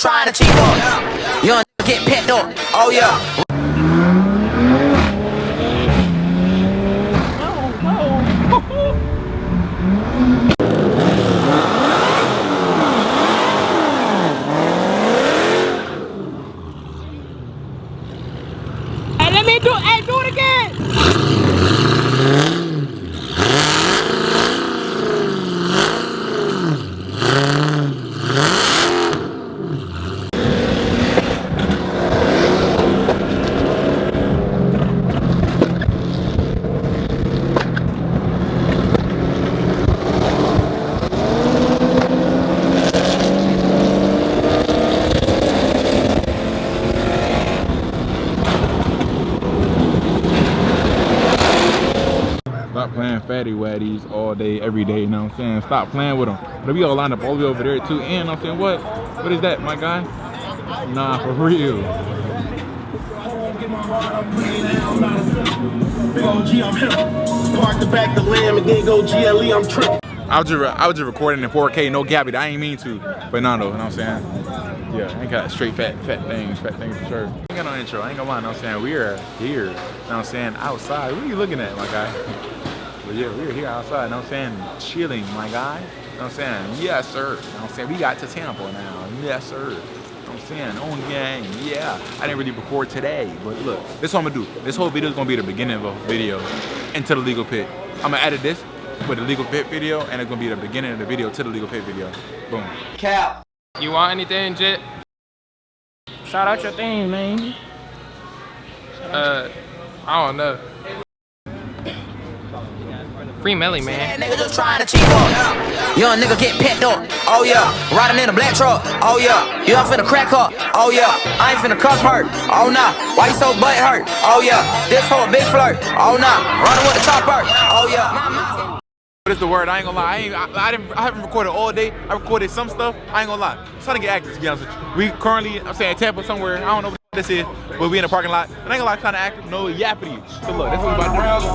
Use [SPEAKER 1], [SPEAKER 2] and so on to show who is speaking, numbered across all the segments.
[SPEAKER 1] trying to cheat up. Young nigga get picked up. Oh yeah.
[SPEAKER 2] Do it again!
[SPEAKER 3] Stop playing fatty waddies all day, every day, you know what I'm saying? Stop playing with them. But we all lined up all the way over there too. And you know what I'm saying, what is that, my guy? Nah, for real.
[SPEAKER 4] Park the back the lamb and then go GLE, I'm tripping.
[SPEAKER 3] I was just recording in 4K, no gappy. I ain't mean to, but no, you know what I'm saying? Yeah, I ain't got straight fat things for sure. I ain't got no intro, I ain't gonna lie, you know what I'm saying? We are here, you know what I'm saying, outside. What are you looking at, my guy? But yeah, we're here outside, you know what I'm saying? Chilling, my guy. You know what I'm saying? Yes, sir. You know what I'm saying? We got to Tampa now. Yes, sir. You know what I'm saying? On gang, yeah. I didn't really record today, but look, this is what I'm gonna do. This whole video is gonna be the beginning of a video into the legal pit. I'm gonna edit this with the legal pit video, and it's gonna be the beginning of the video to the legal pit video. Boom.
[SPEAKER 4] Cap.
[SPEAKER 2] You want anything, Jit? Shout out your thing, man. I don't know. Free Melly, man.
[SPEAKER 1] Nigga just trying to cheat up. Young nigga get picked up. Oh yeah. Riding in a black truck. Oh yeah. You ain't finna crack up. Oh yeah. I ain't finna cuff hurt. Oh nah. Why you so butt hurt? Oh yeah. This whole big flirt. Oh nah. Running with the chopper. Oh yeah.
[SPEAKER 3] What is the word? I ain't gonna lie. I haven't recorded all day. I recorded some stuff. I ain't gonna lie. I'm trying to get active, to be honest with you. We currently, I'm saying Tampa somewhere. I don't know what this is, but we in the parking lot. And I ain't gonna lie, kind of active, no yappity. So look, that's what we about to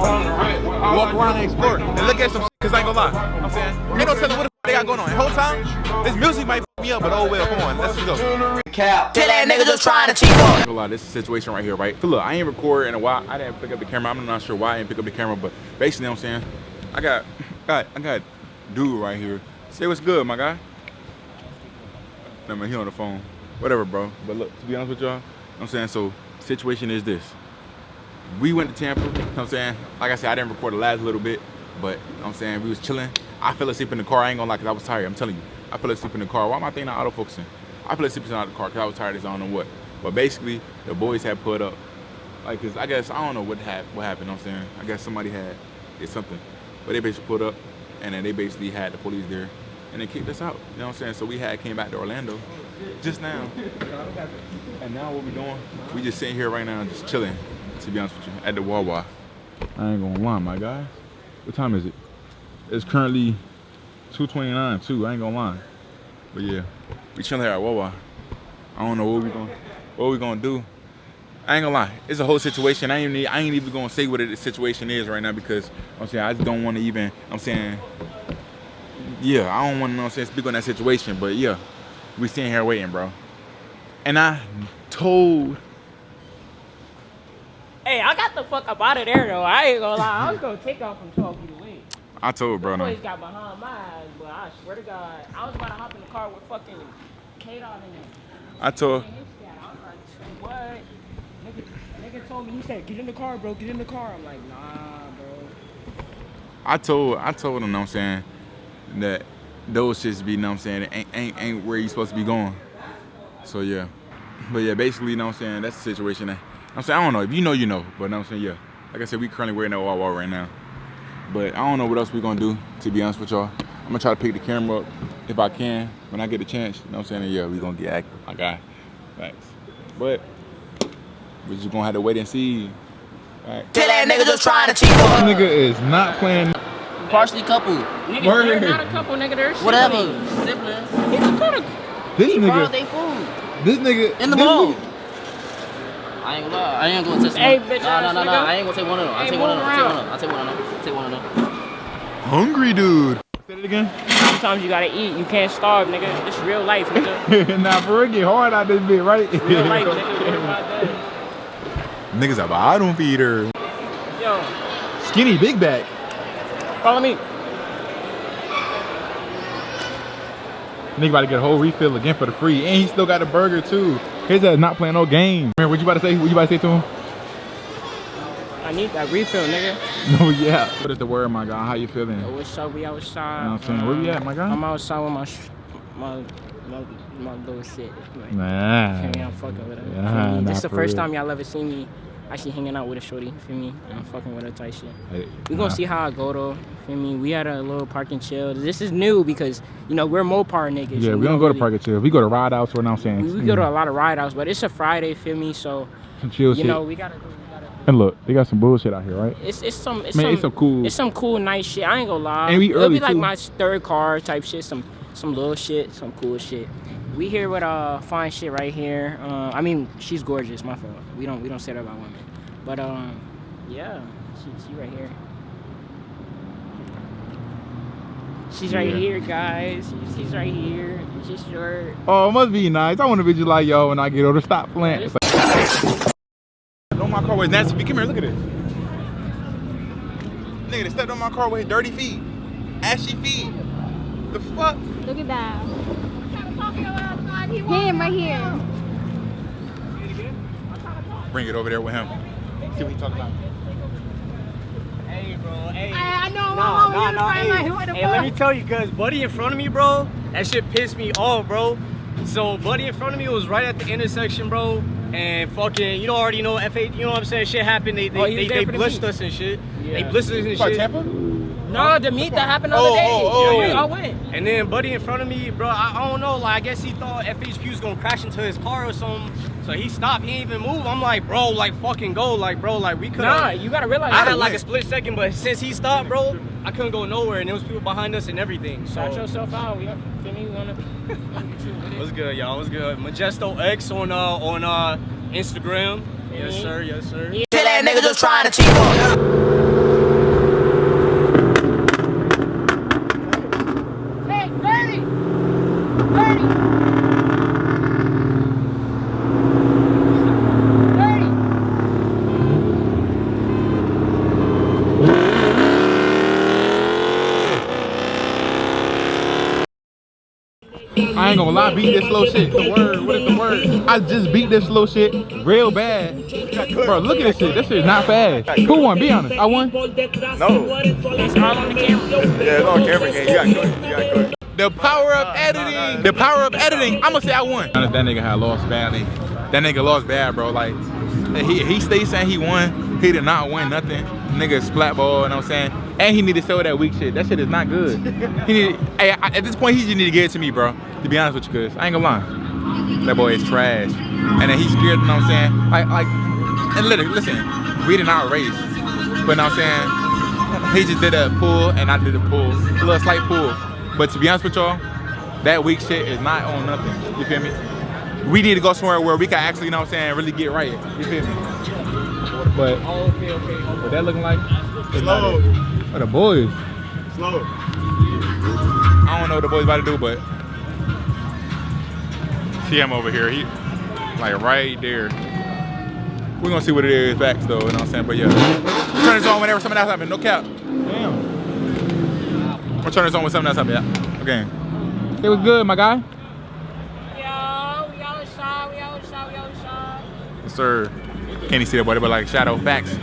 [SPEAKER 3] do. Walk around and explore and look at some shit, cause I ain't gonna lie. I'm saying, ain't no telling what the they got going on. The whole time, this music might f me up, but oh well, come on, let's just go.
[SPEAKER 4] Cap.
[SPEAKER 1] Tell that nigga just trying to cheat up.
[SPEAKER 3] I'm gonna lie, this is a situation right here, right? So look, I ain't recording in a while. I didn't pick up the camera. I'm not sure why I didn't pick up the camera, but basically, you know what I'm saying, I got dude right here. Say what's good, my guy. No man, he on the phone. Whatever, bro. But look, to be honest with y'all, you know what I'm saying, so situation is this. We went to Tampa, you know what I'm saying? Like I said, I didn't record the last little bit, but you know what I'm saying, we was chilling. I fell asleep in the car. I ain't gonna lie, cause I was tired. I'm telling you, I fell asleep in the car. Why am I thinking not auto-focusing? I fell asleep in the car cause I was tired as I don't know what. But basically, the boys had put up, like, cause I guess, I don't know what happened, you know what I'm saying? I guess somebody did something. But they basically put up, and then they basically had the police there, and they kicked us out. You know what I'm saying? So we came back to Orlando just now. And now what we doing? We just sitting here right now, just chilling, to be honest with you, at the Wawa. I ain't gonna lie, my guy. What time is it? It's currently 2:29 too, I ain't gonna lie. But yeah, we chilling here at Wawa. I don't know what we gonna do. I ain't gonna lie, it's a whole situation. I ain't even gonna say what the situation is right now because I'm saying I just don't want to even. I'm saying, yeah, I don't want to speak on that situation. But yeah, we sitting here waiting, bro. And I told.
[SPEAKER 2] Hey, I got the fuck up out of there though. I ain't gonna lie. I was gonna take off from 12 feet away.
[SPEAKER 3] I told bro.
[SPEAKER 2] The
[SPEAKER 3] no.
[SPEAKER 2] boys got behind my eyes, but I swear to God, I was about to hop in the car with fucking K-Dot in it.
[SPEAKER 3] I told.
[SPEAKER 2] I was like, what? Nigga told me, he said, get in the car, bro, get in the car. I'm like, nah, bro.
[SPEAKER 3] I told him, you know what I'm saying, that those shits be, you know what I'm saying, ain't where you supposed to be going. So yeah. But yeah, basically, you know what I'm saying, that's the situation that, I'm saying, I don't know, if you know, you know, but you know what I'm saying, yeah. Like I said, we currently wearing that Wawa right now. But I don't know what else we gonna do, to be honest with y'all. I'm gonna try to pick the camera up if I can, when I get a chance, you know what I'm saying, and yeah, we gonna get active, my guy. Thanks. But we're just gonna have to wait and see. Right.
[SPEAKER 1] Tell that nigga just trying to cheat
[SPEAKER 3] This
[SPEAKER 1] up.
[SPEAKER 3] nigga is not playing.
[SPEAKER 5] Partially couple.
[SPEAKER 2] Nigga,
[SPEAKER 3] Word.
[SPEAKER 2] they're not a couple, nigga, they're
[SPEAKER 5] Whatever.
[SPEAKER 2] siblings.
[SPEAKER 5] Siblings.
[SPEAKER 2] He's a couple.
[SPEAKER 3] This
[SPEAKER 5] He brought
[SPEAKER 3] nigga,
[SPEAKER 5] they food.
[SPEAKER 3] this nigga.
[SPEAKER 5] In the
[SPEAKER 3] this
[SPEAKER 5] bowl.
[SPEAKER 3] nigga-
[SPEAKER 5] I ain't gonna lie. I ain't gonna touch
[SPEAKER 2] Hey,
[SPEAKER 5] one.
[SPEAKER 2] bitch
[SPEAKER 5] No.
[SPEAKER 2] ass nigga.
[SPEAKER 5] I ain't gonna take one of them. I'll
[SPEAKER 2] Hey,
[SPEAKER 5] take one of
[SPEAKER 2] move
[SPEAKER 5] them.
[SPEAKER 2] around.
[SPEAKER 5] I'll take one of them.
[SPEAKER 3] Hungry dude. Say it again.
[SPEAKER 2] Sometimes you gotta eat. You can't starve, nigga. It's real life, nigga.
[SPEAKER 3] Nah, for real, get hard out this bit, right?
[SPEAKER 2] Real life, nigga. What about that?
[SPEAKER 3] Niggas are bottom feeder.
[SPEAKER 2] Yo,
[SPEAKER 3] Skinny big back.
[SPEAKER 2] follow me.
[SPEAKER 3] Nigga about to get a whole refill again for the free. And he still got a burger too. His ass not playing no game. Man, what you about to say? What you about to say to him?
[SPEAKER 2] I need that refill, nigga.
[SPEAKER 3] No, yeah. What is the word, my guy? How you feeling?
[SPEAKER 2] Yo, what's up? We outside.
[SPEAKER 3] You know what I'm saying? Where we at, my guy?
[SPEAKER 2] I'm outside with my little shit. Like,
[SPEAKER 3] Nah.
[SPEAKER 2] yeah, I'm fucking with her.
[SPEAKER 3] Yeah,
[SPEAKER 2] This is the
[SPEAKER 3] for
[SPEAKER 2] first
[SPEAKER 3] real.
[SPEAKER 2] time y'all ever seen me actually hanging out with a shorty, feel me? I'm fucking with her type shit.
[SPEAKER 3] Hey,
[SPEAKER 2] We gonna see how I go though, feel me? We had a little park and chill. This is new because, you know, we're Mopar niggas.
[SPEAKER 3] Yeah, we don't go to Park and Chill. We go to Ride Outs, what I'm saying.
[SPEAKER 2] We go to a lot of ride outs, but it's a Friday, feel me? So,
[SPEAKER 3] Some chill
[SPEAKER 2] you
[SPEAKER 3] shit.
[SPEAKER 2] know, we gotta.
[SPEAKER 3] And look, they got some bullshit out here, right?
[SPEAKER 2] It's some
[SPEAKER 3] cool.
[SPEAKER 2] It's some cool nice shit. I ain't gonna lie.
[SPEAKER 3] And we
[SPEAKER 2] It'll
[SPEAKER 3] early,
[SPEAKER 2] be like
[SPEAKER 3] too.
[SPEAKER 2] my third car type shit. Some little shit, some cool shit. We here with fine shit right here. I mean, she's gorgeous. My fault. We don't say that about women. But yeah, she right here. She's right here, guys. She's right here. She's short.
[SPEAKER 3] Oh, it must be nice. I want to be just like yo when I get older. Stop playing. It's like, on my car with nasty feet. Come here, look at this. Nigga, they stepped on my car with dirty feet. Ashy feet. The fuck?
[SPEAKER 6] Look at that. Him right here.
[SPEAKER 3] Bring it over there with him. See what he talking about.
[SPEAKER 2] Hey, bro. Hey.
[SPEAKER 6] I know.
[SPEAKER 7] Hey, let me tell you, cause buddy in front of me, bro, that shit pissed me off, bro. So buddy in front of me was right at the intersection, bro, and fucking, you already know FH, you know what I'm saying? Shit happened. They blitzed us and shit.
[SPEAKER 2] Yeah.
[SPEAKER 7] They blitzed us and
[SPEAKER 3] What,
[SPEAKER 7] shit.
[SPEAKER 3] Tampa?
[SPEAKER 2] No, the meet that happened the other day.
[SPEAKER 7] Yeah.
[SPEAKER 2] I went.
[SPEAKER 7] And then buddy in front of me, bro, I don't know, like I guess he thought FHQ was gonna crash into his car or something. So he stopped, he ain't even move. I'm like, bro, like fucking go, like bro, like we could.
[SPEAKER 2] Nah, you gotta realize.
[SPEAKER 7] I had like a split second, but since he stopped, bro, I couldn't go nowhere, and there was people behind us and everything. So
[SPEAKER 2] Shout yourself out. We feel me? We wanna.
[SPEAKER 7] what's good, y'all? What's good? Majesto X on Instagram. Yes, sir. Yes, sir.
[SPEAKER 1] Shit that nigga just trying to cheat up.
[SPEAKER 6] Hey, Bernie! Bernie! Bernie!
[SPEAKER 3] I ain't gonna lie, beat this slow shit. The word, what is the word? I just beat this slow shit real bad. Bro, look at this shit. This shit is not fast. Who won? Be honest. I won?
[SPEAKER 8] No.
[SPEAKER 2] It's all on the camera.
[SPEAKER 8] Yeah, it's on camera game. You got good. You got good.
[SPEAKER 3] The power of editing. The power of editing. I'm gonna say I won. That nigga had lost badly. That nigga lost bad, bro. Like, he stayed saying he won. He did not win nothing. Nigga splat ball, you know what I'm saying? And he need to sell that weak shit. That shit is not good. At this point, he just need to give it to me, bro. To be honest with you, cuz I ain't gonna lie. That boy is trash. And then he's scared, you know what I'm saying? Like, and literally, listen, we did not race. But you know what I'm saying? He just did a pull and I did a pull. A little slight pull. But to be honest with y'all, that weak shit is not on nothing. You feel me? We need to go somewhere where we can actually, you know what I'm saying, really get right. You feel me? But what that looking like?
[SPEAKER 8] Slow.
[SPEAKER 3] What the boys?
[SPEAKER 8] Slow.
[SPEAKER 3] I don't know what the boys about to do, but see him over here. He like right there. We're gonna see what it is facts though, you know what I'm saying? But yeah. Turn this on whenever something else happens. No cap. Damn. We'll turn this on when something else happens. Yeah. Okay. It was good, my guy.
[SPEAKER 2] Yo, we outside.
[SPEAKER 3] Yes, sir. Can't even see that boy, but like shadow facts.